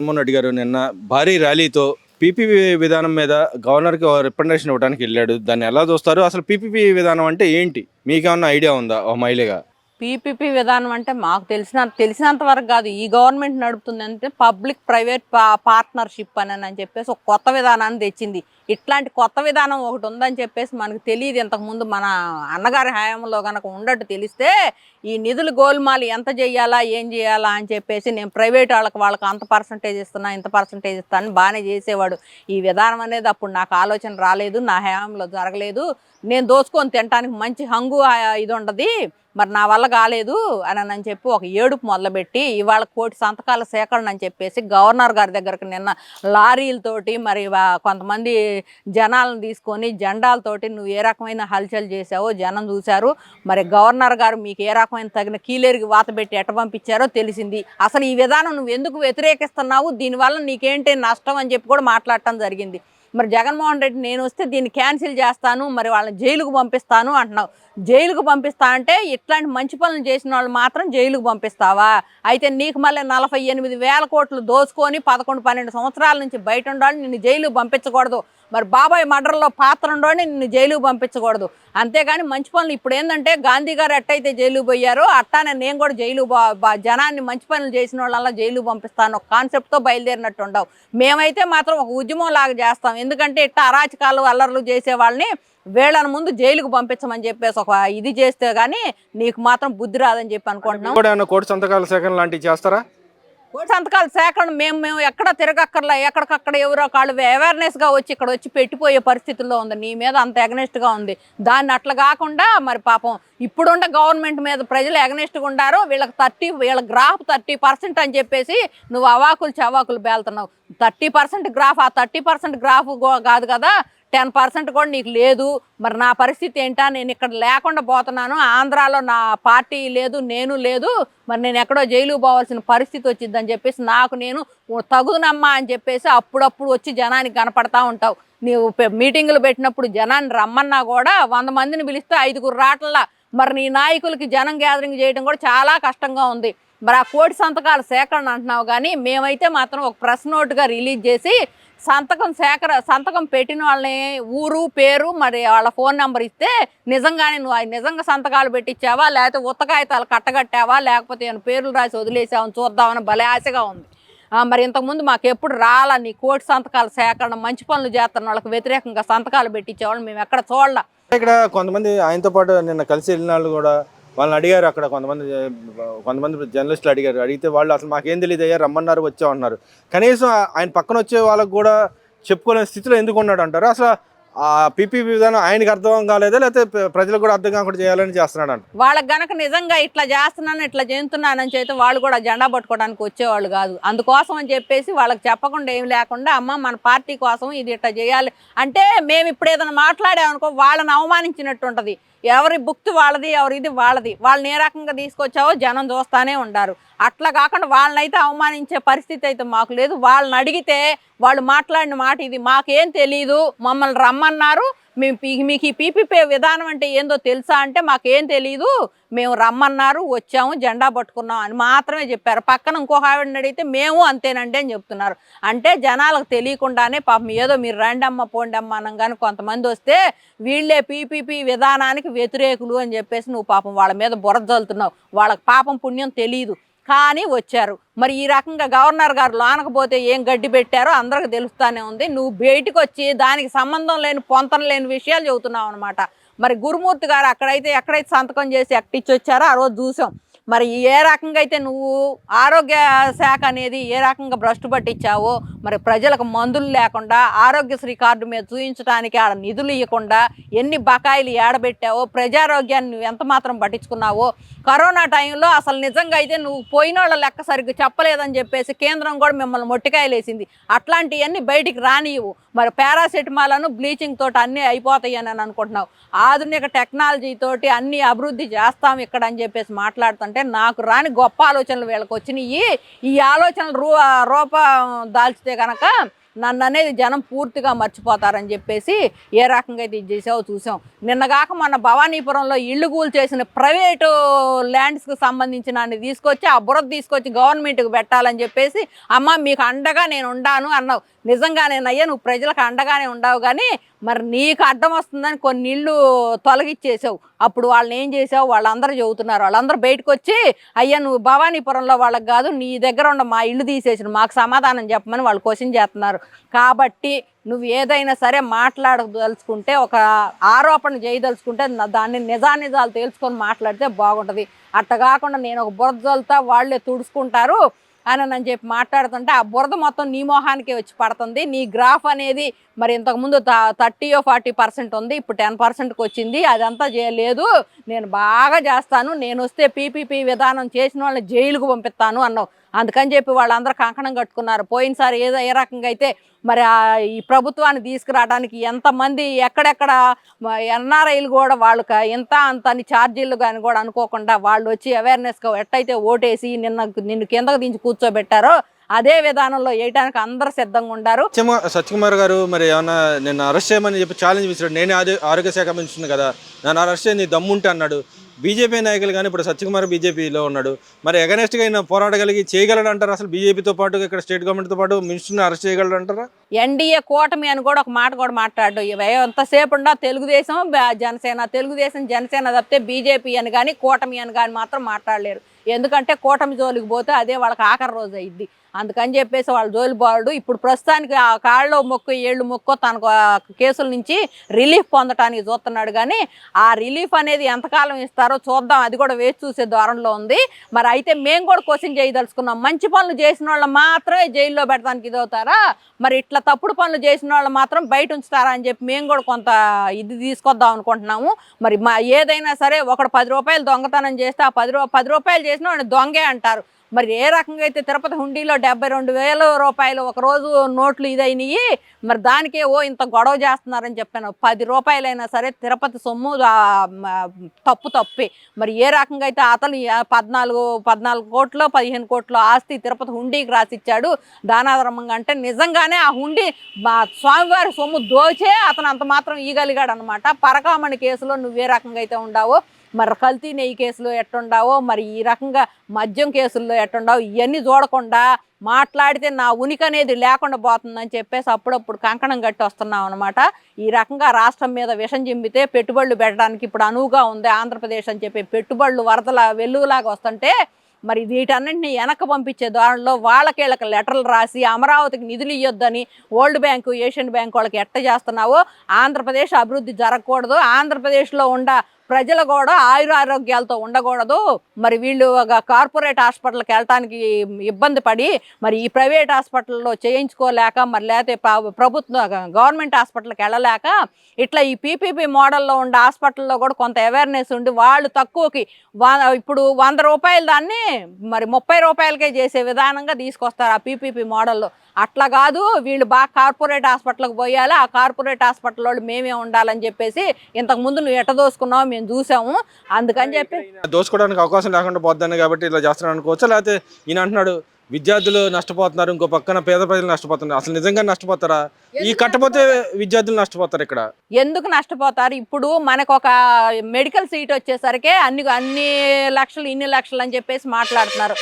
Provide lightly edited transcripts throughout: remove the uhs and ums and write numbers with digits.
జగన్మోహన్ రెడ్డి గారు నిన్న భారీ ర్యాలీతో పీపీపీ విధానం మీద గవర్నర్కి రిప్రజెంటేషన్ ఇవ్వడానికి వెళ్ళాడు. దాన్ని ఎలా చూస్తారు? అసలు పీపీపీ విధానం అంటే ఏంటి? మీకేమన్నా ఐడియా ఉందా ఓ మహిళగా? పీపీపీ విధానం అంటే మాకు తెలిసినంత వరకు కాదు. ఈ గవర్నమెంట్ నడుపుతుందంటే పబ్లిక్ ప్రైవేట్ పార్ట్నర్షిప్ అని చెప్పేసి ఒక కొత్త విధానాన్ని తెచ్చింది. ఇట్లాంటి కొత్త విధానం ఒకటి ఉందని చెప్పేసి మనకు తెలియదు. ఇంతకుముందు మన అన్నగారి హయాంలో కనుక ఉండట్టు తెలిస్తే ఈ నిధులు గోల్మాలు ఎంత చేయాలా ఏం చేయాలా అని చెప్పేసి నేను ప్రైవేట్ వాళ్ళకి అంత పర్సంటేజ్ ఇస్తున్నా ఇంత పర్సంటేజ్ ఇస్తా అని బాగానే చేసేవాడు. ఈ విధానం అనేది అప్పుడు నాకు ఆలోచన రాలేదు, నా హయాంలో జరగలేదు. నేను దోచుకొని తినడానికి మంచి హంగు ఇది ఉండదు, మరి నా వల్ల కాలేదు అని చెప్పి ఒక ఏడుపు మొదలుపెట్టి ఇవాళ 1 కోటి సంతకాల సేకరణ అని చెప్పేసి గవర్నర్ గారి దగ్గరకు నిన్న లారీలతోటి మరి కొంతమంది జనాలను తీసుకొని జెండాలతోటి నువ్వు ఏ రకమైన హల్చల్ చేసావో జనం చూశారు. మరి గవర్నర్ గారు మీకు ఏ రకమైన తగిన కీలేరికి వాత పెట్టి ఎట్ట పంపించారో తెలిసింది. అసలు ఈ విధానం నువ్వు ఎందుకు వ్యతిరేకిస్తున్నావు, దీనివల్ల నీకేంటి నష్టం అని చెప్పి కూడా మాట్లాడటం జరిగింది. మరి జగన్మోహన్ రెడ్డి నేను వస్తే దీన్ని క్యాన్సిల్ చేస్తాను, మరి వాళ్ళని జైలుకు పంపిస్తాను అంటున్నావు. జైలుకు పంపిస్తా అంటే ఇట్లాంటి మంచి పనులు చేసిన వాళ్ళు మాత్రం జైలుకు పంపిస్తావా? అయితే నీకు మళ్ళీ 48,000 కోట్లు దోచుకొని 11-12 సంవత్సరాల నుంచి బయట ఉండాలి, నిన్ను జైలుకు పంపించకూడదు. మరి బాబాయ్ మర్డర్లో పాత్ర ఉండోని నిన్ను జైలుకు పంపించకూడదు. అంతేగాని మంచి పనులు ఇప్పుడు ఏంటంటే గాంధీ గారు ఎట్టయితే జైలుకు పోయారో అట్టానే నేను కూడా జనాన్ని మంచి పనులు చేసిన వాళ్ళ జైలుకు పంపిస్తాను ఒక కాన్సెప్ట్తో బయలుదేరినట్టు ఉండవు. మేమైతే మాత్రం ఒక ఉద్యమం లాగా చేస్తాం. ఎందుకంటే ఇట్లా అరాచకాలు అల్లర్లు చేసే వాళ్ళని వీళ్ళని ముందు జైలుకు పంపించమని చెప్పేసి ఒక ఇది చేస్తే గానీ నీకు మాత్రం బుద్ధి రాదని చెప్పి అనుకుంటున్నాం. 1 కోటి సంతకాల సేకరణ లాంటివి చేస్తారా? 1 కోటి సంతకాల సేకరణ మేము ఎక్కడ తిరగక్కర్లా, ఎక్కడికక్కడ ఎవరో కాళ్ళు అవేర్నెస్గా వచ్చి ఇక్కడ వచ్చి పెట్టిపోయే పరిస్థితుల్లో ఉంది. నీ మీద అంత ఎగనెస్ట్గా ఉంది. దాన్ని అట్లా కాకుండా మరి పాపం ఇప్పుడున్న గవర్నమెంట్ మీద ప్రజలు ఎగనెస్ట్గా ఉండారు. వీళ్ళ గ్రాఫ్ 30% అని చెప్పేసి నువ్వు అవాకులు చవాకులు బేలుతున్నావు. 30% గ్రాఫ్, ఆ 30% గ్రాఫ్ కాదు కదా, 10% కూడా నీకు లేదు. మరి నా పరిస్థితి ఏంటా? నేను ఇక్కడ లేకుండా పోతున్నాను, ఆంధ్రాలో నా పార్టీ లేదు, నేను లేదు, మరి నేను ఎక్కడో జైలుకు పోవాల్సిన పరిస్థితి వచ్చిందని చెప్పేసి నాకు నేను తగునమ్మా అని చెప్పేసి అప్పుడప్పుడు వచ్చి జనానికి కనపడతా ఉంటావు. నీవు మీటింగులు పెట్టినప్పుడు జనాన్ని రమ్మన్నా కూడా 100 మందిని పిలిస్తే 5గురు రాట్లా. మరి నీ నాయకులకి జనం గ్యాదరింగ్ చేయడం కూడా చాలా కష్టంగా ఉంది. మరి ఆ 1 కోటి సంతకాల సేకరణ అంటున్నావు కానీ మేమైతే మాత్రం ఒక ప్రెస్ నోట్గా రిలీజ్ చేసి సంతకం పెట్టిన వాళ్ళని ఊరు పేరు మరి వాళ్ళ ఫోన్ నెంబర్ ఇస్తే నిజంగానే నువ్వు నిజంగా సంతకాలు పెట్టించావా, లేకపోతే ఉత్తకాయితాలు కట్టగట్టావా, లేకపోతే ఏమైనా పేర్లు రాసి వదిలేసావని చూద్దామని భలే ఆశగా ఉంది. మరి ఇంతకుముందు మాకు ఎప్పుడు రాలా నీ 1 కోటి సంతకాల సేకరణ. మంచి పనులు చేస్తున్న వాళ్ళకి వ్యతిరేకంగా సంతకాలు పెట్టించేవాళ్ళు మేము ఎక్కడ చూడలా. ఇక్కడ కొంతమంది ఆయనతో పాటు నిన్న కలిసి వెళ్ళిన వాళ్ళు కూడా వాళ్ళని అడిగారు. అక్కడ కొంతమంది జర్నలిస్టులు అడిగితే వాళ్ళు అసలు మాకేం తెలియదు అయ్యా, రమ్మన్నారు వచ్చామన్నారు. కనీసం ఆయన పక్కన వచ్చే వాళ్ళకు కూడా చెప్పుకోలేని స్థితిలో ఎందుకు ఉన్నాడు అంటారు? అసలు ఆ పీపీపీ విధానం ఆయనకి అర్థం కాలేదా, లేకపోతే ప్రజలకు కూడా అర్థం కాకుండా చేయాలని చేస్తున్నాడు అంట? వాళ్ళకి గనక నిజంగా ఇట్లా చేస్తున్నాను ఇట్లా చేస్తున్నానని చేస్తే వాళ్ళు కూడా జెండా పట్టుకోవడానికి వచ్చేవాళ్ళు కాదు. అందుకోసం అని చెప్పేసి వాళ్ళకి చెప్పకుండా ఏం లేకుండా అమ్మ మన పార్టీ కోసం ఇది ఇట్లా చేయాలి అంటే మేము ఇప్పుడు ఏదైనా మాట్లాడామనుకో వాళ్ళని అవమానించినట్టు ఉంటుంది. ఎవరి భుక్తి వాళ్ళది, ఎవరి ఇది వాళ్ళది. వాళ్ళని ఏ రకంగా తీసుకొచ్చావో జనం చూస్తానే ఉంటారు. అట్లా కాకుండా వాళ్ళనైతే అవమానించే పరిస్థితి అయితే మాకు లేదు. వాళ్ళని అడిగితే వాళ్ళు మాట్లాడిన మాట ఇది, మాకేం తెలీదు, మమ్మల్ని రమ్మన్నారు, మీకు ఈ పీపీపీ విధానం అంటే ఏందో తెలుసా అంటే మాకేం తెలీదు, మేము రమ్మన్నారు వచ్చాము జెండా పట్టుకున్నాం అని మాత్రమే చెప్పారు. పక్కన ఇంకొక ఆవిడని అడిగితే మేము అంతేనండి అని చెప్తున్నారు. అంటే జనాలకు తెలియకుండానే పాపం ఏదో మీరు రండమ్మ పోండమ్మ అనగానే కొంతమంది వస్తే వీళ్ళే పీపీపీ విధానానికి వ్యతిరేకులు అని చెప్పేసి నువ్వు పాపం వాళ్ళ మీద బురద జల్లుతున్నావు. వాళ్ళకి పాపం పుణ్యం తెలియదు కానీ వచ్చారు. మరి ఈ రకంగా గవర్నర్ గారు లోనకపోతే ఏం గడ్డి పెట్టారో అందరికి తెలుస్తూనే ఉంది. నువ్వు బయటికి వచ్చి దానికి సంబంధం లేని పొంతన లేని విషయాలు చెబుతున్నావు అనమాట. మరి గురుమూర్తి గారు ఎక్కడైతే సంతకం చేసి ఎక్కిచ్చి వచ్చారో ఆ రోజు చూసాం. మరి ఏ రకంగా అయితే నువ్వు ఆరోగ్య శాఖ అనేది ఏ రకంగా భ్రష్టు పట్టించావో, మరి ప్రజలకు మందులు లేకుండా ఆరోగ్యశ్రీ కార్డు మీద చూపించడానికి ఆడ నిధులు ఇవ్వకుండా ఎన్ని బకాయిలు ఏడబెట్టావో, ప్రజారోగ్యాన్ని నువ్వు ఎంత మాత్రం పట్టించుకున్నావో, కరోనా టైంలో అసలు నిజంగా అయితే నువ్వు పోయిన వాళ్ళ లెక్క సరిగ్గా చెప్పలేదని చెప్పేసి కేంద్రం కూడా మిమ్మల్ని మొట్టికాయలు వేసింది. అట్లాంటివన్నీ బయటికి రానివ్వు. మరి పారాసెటమాలను బ్లీచింగ్ తోటి అన్నీ అయిపోతాయి అని అనుకుంటున్నావు. ఆధునిక టెక్నాలజీ తోటి అన్నీ అభివృద్ధి చేస్తాం ఇక్కడ అని చెప్పేసి మాట్లాడుతుంటే నాకు రాని గొప్ప ఆలోచనలు వీళ్ళకి వచ్చినాయి. ఈ ఆలోచనలు రూపం దాల్చితే కనుక నన్ను అనేది జనం పూర్తిగా మర్చిపోతారని చెప్పేసి ఏ రకంగా అయితే ఇది చేసావో చూసాం. నిన్నగాక మన భవానీపురంలో ఇళ్ళు కూల్చేసిన ప్రైవేటు ల్యాండ్స్కి సంబంధించిన అన్ని తీసుకొచ్చి ఆ బురద తీసుకొచ్చి గవర్నమెంట్కి పెట్టాలని చెప్పేసి అమ్మ మీకు అండగా నేను ఉండాను అన్నావు. నిజంగానేనయ్యా నువ్వు ప్రజలకు అండగానే ఉండవు, కానీ మరి నీకు అడ్డం వస్తుందని కొన్ని ఇళ్ళు తొలగిచ్చేసావు. అప్పుడు వాళ్ళని ఏం చేసావు? వాళ్ళందరూ చెబుతున్నారు, వాళ్ళందరూ బయటకు వచ్చి అయ్యా నువ్వు భవానీపురంలో వాళ్ళకి కాదు నీ దగ్గర ఉన్న మా ఇల్లు తీసేసిన మాకు సమాధానం చెప్పమని వాళ్ళు క్వశ్చన్ చేస్తున్నారు. కాబట్టి నువ్వు ఏదైనా సరే మాట్లాడదలుచుకుంటే, ఒక ఆరోపణ చేయదలుచుకుంటే దాన్ని నిజానిజాలు తేల్చుకొని మాట్లాడితే బాగుంటుంది. అట్ట కాకుండా నేను ఒక బురదలతో వాళ్ళే తుడుచుకుంటారు అని చెప్పి మాట్లాడుతుంటే ఆ బురద మొత్తం నీ మొహానికే వచ్చి పడుతుంది. నీ గ్రాఫ్ అనేది మరి ఇంతకుముందు 30-40% ఉంది, ఇప్పుడు 10%కి వచ్చింది. అదంతా చేయలేదు, నేను బాగా చేస్తాను, నేను వస్తే పీపీపీ విధానం చేసిన వాళ్ళని జైలుకు పంపిస్తాను అన్నావు. అందుకని చెప్పి వాళ్ళందరూ కంకణం కట్టుకున్నారు. పోయినసారి ఏ రకంగా అయితే మరి ఈ ప్రభుత్వాన్ని తీసుకురావడానికి ఎంతమంది ఎక్కడెక్కడ ఎన్ఆర్ఐలు కూడా వాళ్ళకి ఇంత అంత అని ఛార్జీలు కానీ కూడా అనుకోకుండా వాళ్ళు వచ్చి అవేర్నెస్గా ఎట్టయితే ఓటేసి నిన్ను కిందకు దించి కూర్చోబెట్టారో అదే విధానంలో వేయడానికి అందరూ సిద్ధంగా ఉండారు. సత్యకుమార్ గారు మరి ఏమన్నా నిన్ను అరెస్ట్ చేయమని చెప్పి ఛాలెంజ్ విసిరాడు. నేనే ఆరోగ్య శాఖ మంత్రి కదా, నన్ను అరెస్ట్ చేయని దమ్ముంటే అన్నాడు. బీజేపీ నాయకులు కానీ ఇప్పుడు సత్యకుమార్ బీజేపీలో ఉన్నాడు, మరి ఎగనెస్ట్గా అయినా పోరాడగలిగి చేయగలడు అంటారా? అసలు బీజేపీతో పాటు ఇక్కడ స్టేట్ గవర్నమెంట్తో పాటు మినిస్టర్ని అరెస్ట్ చేయగలడు అంటారా? ఎన్డీఏ కూటమి అని కూడా ఒక మాట కూడా మాట్లాడు. ఎంతసేపు ఉండా తెలుగుదేశం జనసేన, తెలుగుదేశం జనసేన తప్పితే బీజేపీ అని కానీ కూటమి అని కానీ మాత్రం మాట్లాడలేరు. ఎందుకంటే కూటమి జోలికి పోతే అదే వాళ్ళకి ఆఖరి రోజు అయింది. అందుకని చెప్పేసి వాళ్ళ జోలి బాడు. ఇప్పుడు ప్రస్తుతానికి ఆ కాళ్ళలో మొక్కు ఏళ్ళు మొక్కో తనకు కేసుల నుంచి రిలీఫ్ పొందటానికి చూస్తున్నాడు, కానీ ఆ రిలీఫ్ అనేది ఎంతకాలం ఇస్తారో చూద్దాం, అది కూడా వేచి చూసే ద్వారంలో ఉంది. మరి అయితే మేము కూడా క్వశ్చన్ చేయదలుచుకున్నాం, మంచి పనులు చేసిన వాళ్ళు మాత్రమే జైల్లో పెడతానికి ఇదవుతారా, మరి ఇట్లా తప్పుడు పనులు చేసిన వాళ్ళు మాత్రం బయట ఉంచుతారా అని చెప్పి మేము కూడా కొంత ఇది తీసుకొద్దాం అనుకుంటున్నాము. మరి ఏదైనా సరే ఒకడు 10 రూపాయలు దొంగతనం చేస్తే ఆ 10 రూపాయలు చేసిన వాడిని దొంగే అంటారు. మరి ఏ రకంగా అయితే తిరుపతి హుండీలో 72,000 రూపాయలు ఒకరోజు నోట్లు ఇదైనవి, మరి దానికే ఇంత గొడవ చేస్తున్నారని చెప్పాను. 10 రూపాయలైనా సరే తిరుపతి సొమ్ము తప్పే. మరి ఏ రకంగా అయితే అతను 14 కోట్లు 15 కోట్లు ఆస్తి తిరుపతి హుండీకి రాసిచ్చాడు దానాధర్మంగా, అంటే నిజంగానే ఆ హుండీ స్వామివారి సొమ్ము దోచే అతను అంత మాత్రం ఈగలిగాడు అనమాట. పరకామణి కేసులో నువ్వే రకంగా అయితే ఉండావో, మరి కల్తీ నెయ్యి కేసులో ఎట్టుండావో, మరి ఈ రకంగా మద్యం కేసుల్లో ఎట్టుండావో, ఇవన్నీ చూడకుండా మాట్లాడితే నా ఉనికి అనేది లేకుండా పోతుందని చెప్పేసి అప్పుడప్పుడు కంకణం కట్టి వస్తున్నాం అనమాట. ఈ రకంగా రాష్ట్రం మీద విషం జిమ్మితే పెట్టుబడులు పెట్టడానికి ఇప్పుడు అనువుగా ఉంది ఆంధ్రప్రదేశ్ అని చెప్పి పెట్టుబడులు వరదల వెల్లువలాగా వస్తుంటే, మరి వీటన్నింటినీ వెనక్కి పంపించే దానిలో వాళ్ళకి లెటర్లు రాసి అమరావతికి నిధులు ఇవ్వద్దని వరల్డ్ బ్యాంకు ఏషియన్ బ్యాంకు వాళ్ళకి ఎట్ట చేస్తున్నావో, ఆంధ్రప్రదేశ్ అభివృద్ధి జరగకూడదు, ఆంధ్రప్రదేశ్లో ప్రజలు కూడా ఆయురారోగ్యాలతో ఉండకూడదు, మరి వీళ్ళు ఒక కార్పొరేట్ హాస్పిటల్కి వెళ్ళటానికి ఇబ్బంది పడి మరి ఈ ప్రైవేట్ హాస్పిటల్లో చేయించుకోలేక, మరి లేకపోతే గవర్నమెంట్ హాస్పిటల్కి వెళ్ళలేక ఇట్లా ఈ పీపీపీ మోడల్లో ఉండే హాస్పిటల్లో కూడా కొంత అవేర్నెస్ ఉండి వాళ్ళు తక్కువకి ఇప్పుడు 100 రూపాయలు దాన్ని మరి 30 రూపాయలకే చేసే విధానంగా తీసుకొస్తారు ఆ పీపీపీ మోడల్లో. అట్లా కాదు, వీళ్ళు బాగా కార్పొరేట్ హాస్పిటల్కి పోయాలి, ఆ కార్పొరేట్ హాస్పిటల్ వాళ్ళు మేమే ఉండాలని చెప్పేసి ఇంతకుముందు నువ్వు ఎట్ట దోసుకున్నావు మేము చూసాము. అందుకని చెప్పి దోసుకోవడానికి అవకాశం లేకుండా పోద్దని కాబట్టి ఇలా చేస్తున్నాను అనుకోవచ్చా? లేకపోతే ఈయన అంటున్నాడు విద్యార్థులు నష్టపోతున్నారు, ఇంకో పక్కన పేద ప్రజలు నష్టపోతున్నారు. అసలు నిజంగా నష్టపోతారా? ఈ కట్టపోతే విద్యార్థులు నష్టపోతారు. ఇక్కడ ఎందుకు నష్టపోతారు? ఇప్పుడు మనకు ఒక మెడికల్ సీట్ వచ్చేసరికి అన్ని లక్షలు ఇన్ని లక్షలు అని చెప్పేసి మాట్లాడుతున్నారు.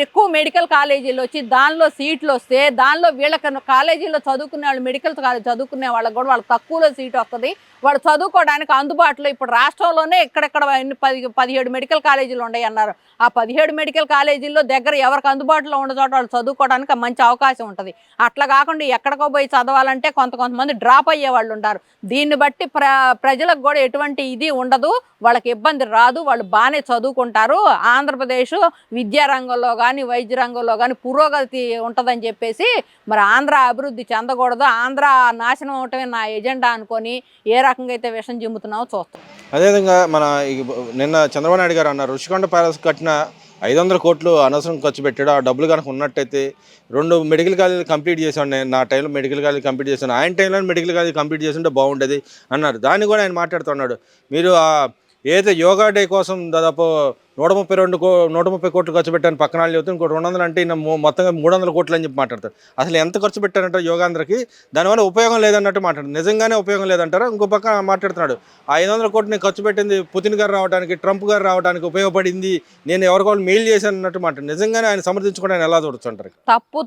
ఎక్కువ మెడికల్ కాలేజీలు వచ్చి దానిలో సీట్లు వస్తే దానిలో వీళ్ళకి కాలేజీలో చదువుకునే వాళ్ళు మెడికల్ కాలేజ్ చదువుకునే వాళ్ళకి కూడా వాళ్ళకి తక్కువలో సీట్ వస్తుంది. వాళ్ళు చదువుకోవడానికి అందుబాటులో ఇప్పుడు రాష్ట్రంలోనే ఎక్కడెక్కడ 17 మెడికల్ కాలేజీలు ఉన్నాయి అన్నారు. ఆ 17 మెడికల్ కాలేజీల్లో దగ్గర ఎవరికి అందుబాటులో ఉన్న చోట వాళ్ళు చదువుకోవడానికి మంచి అవకాశం ఉంటుంది. అట్లా కాకుండా ఎక్కడికో పోయి చదవాలంటే కొంతమంది డ్రాప్ అయ్యే వాళ్ళు ఉంటారు. దీన్ని బట్టి ప్రజలకు కూడా ఎటువంటి ఇది ఉండదు, వాళ్ళకి ఇబ్బంది రాదు, వాళ్ళు బాగానే చదువుకుంటారు. ఆంధ్రప్రదేశ్ విద్యా రంగంలో కానీ వైద్య రంగంలో కానీ పురోగతి ఉంటుందని చెప్పేసి మరి ఆంధ్ర అభివృద్ధి చెందకూడదు, ఆంధ్ర నాశనం అవటమే నా ఎజెండా అనుకొని ఏ రకంగా అయితే విషం జిమ్ముతున్నావో చూస్తాం. అదేవిధంగా మన నిన్న చంద్రబాబు నాయుడు గారు అన్నారు రుషికొండ ప్యాలెస్ కట్టిన 500 కోట్లు అనవసరం ఖర్చు పెట్టాడు, ఆ డబ్బులు కనుక ఉన్నట్టయితే 2 మెడికల్ కాలేజీలు కంప్లీట్ చేసాను, నేను నా టైంలో మెడికల్ కాలేజ్ కంప్లీట్ చేశాను, ఆయన టైంలో మెడికల్ కాలేజ్ కంప్లీట్ చేస్తుంటే బాగుండేది అన్నారు. దాన్ని కూడా ఆయన మాట్లాడుతున్నాడు. మీరు ఏదైతే యోగా డే కోసం దాదాపు 130 కోట్లు ఖర్చు పెట్టాను పక్కన వాళ్ళు చెబుతాను, ఇంకో 200 అంటే ఈయన మొత్తంగా 300 కోట్లు అని చెప్పి మాట్లాడతారు. అసలు ఎంత ఖర్చు పెట్టారంటే యోగాంధ్రకి, దానివల్ల ఉపయోగం లేదన్నట్టు మాట్లాడు. నిజంగానే ఉపయోగం లేదంటారా? ఇంకో పక్క మాట్లాడుతున్నాడు, ఆ 500 కోట్లు నేను ఖర్చు పెట్టింది పుతిన్ గారు రావడానికి, ట్రంప్ గారు రావడానికి ఉపయోగపడింది, నేను ఎవరికోళ్ళు మెయిల్ చేశాను అన్నట్టు మాట్లాడు. నిజంగానే ఆయన సమర్థించుకోవడం ఆయన ఎలా చూడొచ్చు అంటారు?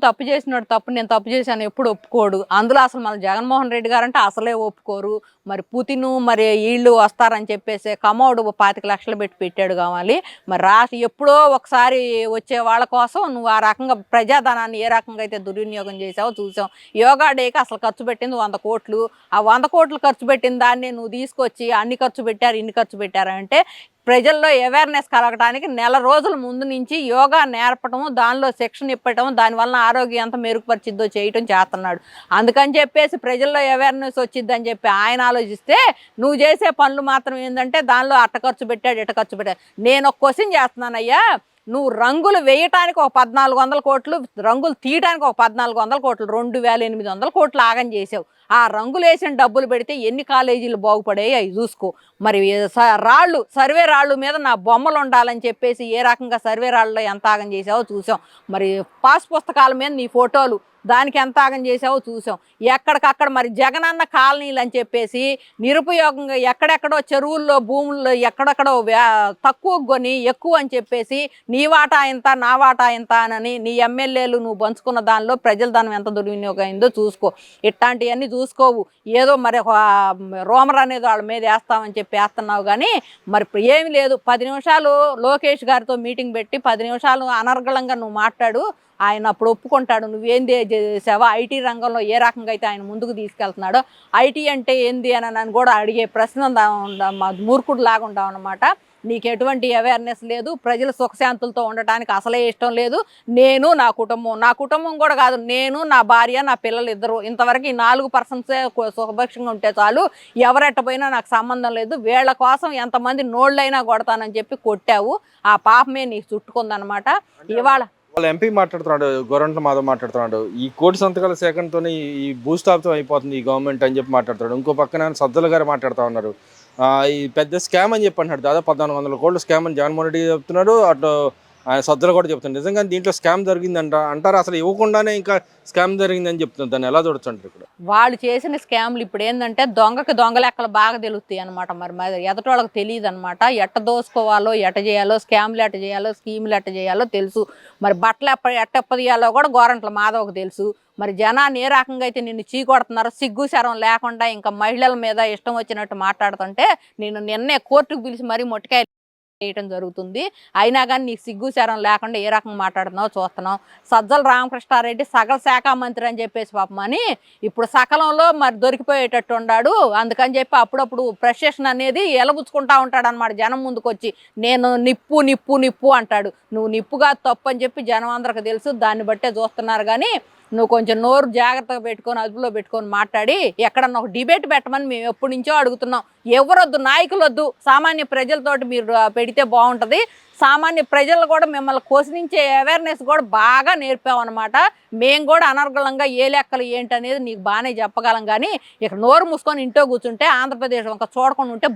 తప్పు చేసినాడు, నేను తప్పు చేశాను ఎప్పుడు ఒప్పుకోడు. అందులో అసలు మన జగన్మోహన్ రెడ్డి గారు అంటే అసలే ఒప్పుకోరు. మరి పుతిను మరి వీళ్ళు వస్తారని చెప్పేసి కమోడు 25 లక్షలు పెట్టాడు కావాలి. మరి ఎప్పుడో ఒకసారి వచ్చే వాళ్ళ కోసం నువ్వు ఆ రకంగా ప్రజాధనాన్ని ఏ రకంగా అయితే దుర్వినియోగం చేసావో చూసాం. యోగా డేకి అసలు ఖర్చు పెట్టింది 100 కోట్లు. ఆ 100 కోట్లు ఖర్చు పెట్టిన దాన్ని నువ్వు తీసుకొచ్చి అన్ని ఖర్చు పెట్టారు, ఇన్ని ఖర్చు పెట్టారంటే ప్రజల్లో అవేర్నెస్ కలగడానికి నెల రోజుల ముందు నుంచి యోగా నేర్పటము, దానిలో శిక్షణ ఇప్పటం, దానివల్ల ఆరోగ్యం ఎంత మెరుగుపరిచిద్దో చేయటం చేస్తున్నాడు. అందుకని చెప్పేసి ప్రజల్లో అవేర్నెస్ వచ్చిద్దని చెప్పి ఆయన ఆలోచిస్తే, నువ్వు చేసే పనులు మాత్రం ఏంటంటే దానిలో అట్ట ఖర్చు పెట్టాడు, ఇట్ట ఖర్చు పెట్టాడు. నేను ఒక క్వశ్చన్ చేస్తున్నానయ్యా, నువ్వు రంగులు వేయటానికి ఒక 1400 కోట్లు, రంగులు తీయడానికి ఒక 1400 కోట్లు, 2800 కోట్లు ఆగం చేసావు. ఆ రంగులు వేసిన డబ్బులు పెడితే ఎన్ని కాలేజీలు బాగుపడాయి అవి చూసుకో. మరి సర్వే రాళ్ళు మీద నా బొమ్మలు ఉండాలని చెప్పేసి ఏ రకంగా సర్వే రాళ్ళలో ఎంత ఆగం చేసావో చూసాం. మరి పాస్ పుస్తకాల మీద నీ ఫోటోలు, దానికి ఎంత ఆగం చేసావో చూసాం. ఎక్కడికక్కడ మరి జగనన్న కాలనీలు అని చెప్పేసి నిరుపయోగంగా ఎక్కడెక్కడో చెరువుల్లో భూముల్లో ఎక్కడెక్కడో తక్కువ కొని ఎక్కువ అని చెప్పేసి నీ వాటా ఇంత నా వాటా ఇంత అని నీ ఎమ్మెల్యేలు నువ్వు పంచుకున్న దానిలో ప్రజల ధనం ఎంత దుర్వినియోగం అయిందో చూసుకో. ఇట్లాంటివన్నీ చూసుకోవు. ఏదో మరి రోమర్ అనేది వాళ్ళ మీద వేస్తామని చెప్పి వేస్తున్నావు కానీ మరి ఏమి లేదు. 10 నిమిషాలు లోకేష్ గారితో మీటింగ్ పెట్టి 10 నిమిషాలు అనర్గళంగా నువ్వు మాట్లాడు, ఆయన అప్పుడు ఒప్పుకుంటాడు. నువ్వేంది చేసావో, ఐటీ రంగంలో ఏ రకంగా అయితే ఆయన ముందుకు తీసుకెళ్తున్నాడో, ఐటీ అంటే ఏంది అని నన్ను కూడా అడిగే ప్రశ్న మూర్ఖుడు లాగా ఉంటావు అనమాట. నీకు ఎటువంటి అవేర్నెస్ లేదు, ప్రజలు సుఖశాంతులతో ఉండటానికి అసలే ఇష్టం లేదు. నేను నా కుటుంబం కూడా కాదు, నేను నా భార్య నా పిల్లలు ఇద్దరు, ఇంతవరకు ఈ 4 పర్సన్సే సుఖభక్షంగా ఉంటే చాలు, ఎవరెట్టపోయినా నాకు సంబంధం లేదు. వీళ్ళ కోసం ఎంతమంది నోళ్ళైనా కొడతానని చెప్పి కొట్టావు. ఆ పాపమే నీకు చుట్టుకుందనమాట. ఇవాళ వాళ్ళ ఎంపీ మాట్లాడుతున్నాడు, గొర్రెంట్ల మాధవ్ మాట్లాడుతున్నాడు, ఈ కోటి సంతకాల సేకరణతో ఈ భూస్థాపితం అయిపోతుంది ఈ గవర్నమెంట్ అని చెప్పి మాట్లాడుతున్నాడు. ఇంకో పక్కన సజ్జల గారు మాట్లాడుతూ ఉన్నారు, ఈ పెద్ద స్కామ్ అని చెప్పి అంటున్నాడు. దాదాపు 1400 కోట్ల స్కామ్ అని జగన్మోహన్ రెడ్డి చెప్తున్నాడు, అటు ఆయన సజ్జలు కూడా చెప్తున్నారు. నిజంగా దీంట్లో స్కామ్ జరిగిందంటారు, అసలు ఇవ్వకుండానే ఇంకా స్కామ్ జరిగిందని చెప్తున్నారు. దాన్ని ఎలా చూడొచ్చు అంటారు? ఇక్కడ వాళ్ళు చేసిన స్కామ్లు ఇప్పుడు ఏంటంటే దొంగ లెక్కలు బాగా తెలుస్తాయి అనమాట. మరి ఎదటోళ్ళకి తెలియదు అనమాట. ఎట్ట దోసుకోవాలో, ఎట్ట చేయాలో, స్కామ్లు ఎట్ట చేయాలో, స్కీములు ఎట్ట చేయాలో తెలుసు. మరి బట్టలు ఎట్టప్పదియాలో కూడా గోరంట్ల మాధవకు తెలుసు. మరి జనాన్ని ఏ రకంగా అయితే నిన్ను చీకొడుతున్నారో, సిగ్గు శరం లేకుండా ఇంకా మహిళల మీద ఇష్టం వచ్చినట్టు మాట్లాడుతుంటే నేను నిన్నే కోర్టుకు పిలిచి మరీ మొట్టికాయ చేయటం జరుగుతుంది. అయినా కానీ నీకు సిగ్గు శరం లేకుండా ఏ రకంగా మాట్లాడుతున్నావు చూస్తున్నావు. సజ్జల రామకృష్ణారెడ్డి సకల శాఖ మంత్రి అని చెప్పేసి పాపమని ఇప్పుడు సకలంలో మరి దొరికిపోయేటట్టు ఉన్నాడు. అందుకని చెప్పి అప్పుడప్పుడు ఫ్రస్ట్రేషన్ అనేది ఎలబుచ్చుకుంటా ఉంటాడు అనమాట. జనం ముందుకు వచ్చి నేను నిప్పు నిప్పు నిప్పు అంటాడు. నువ్వు నిప్పుగా తప్పు అని చెప్పి జనం అందరికి తెలుసు. దాన్ని బట్టే చూస్తున్నారు. కానీ నువ్వు కొంచెం నోరు జాగ్రత్తగా పెట్టుకొని అదుపులో పెట్టుకొని మాట్లాడి ఎక్కడన్నా ఒక డిబేట్ పెట్టమని మేము ఎప్పటి నుంచో అడుగుతున్నాం. ఎవరొద్దు, నాయకులు వద్దు, సామాన్య ప్రజలతోటి మీరు పెడితే బాగుంటుంది. సామాన్య ప్రజలు కూడా మిమ్మల్ని క్వశ్చనించే అవేర్నెస్ కూడా బాగా నేర్పామన్నమాట. మేము కూడా అనర్గళంగా ఏ లెక్కలు ఏంటనేది నీకు బాగానే చెప్పగలం. కానీ ఇక నోరు మూసుకొని ఇంట్లో కూర్చుంటే ఆంధ్రప్రదేశ్ ఒక చూడకుండా ఉంటే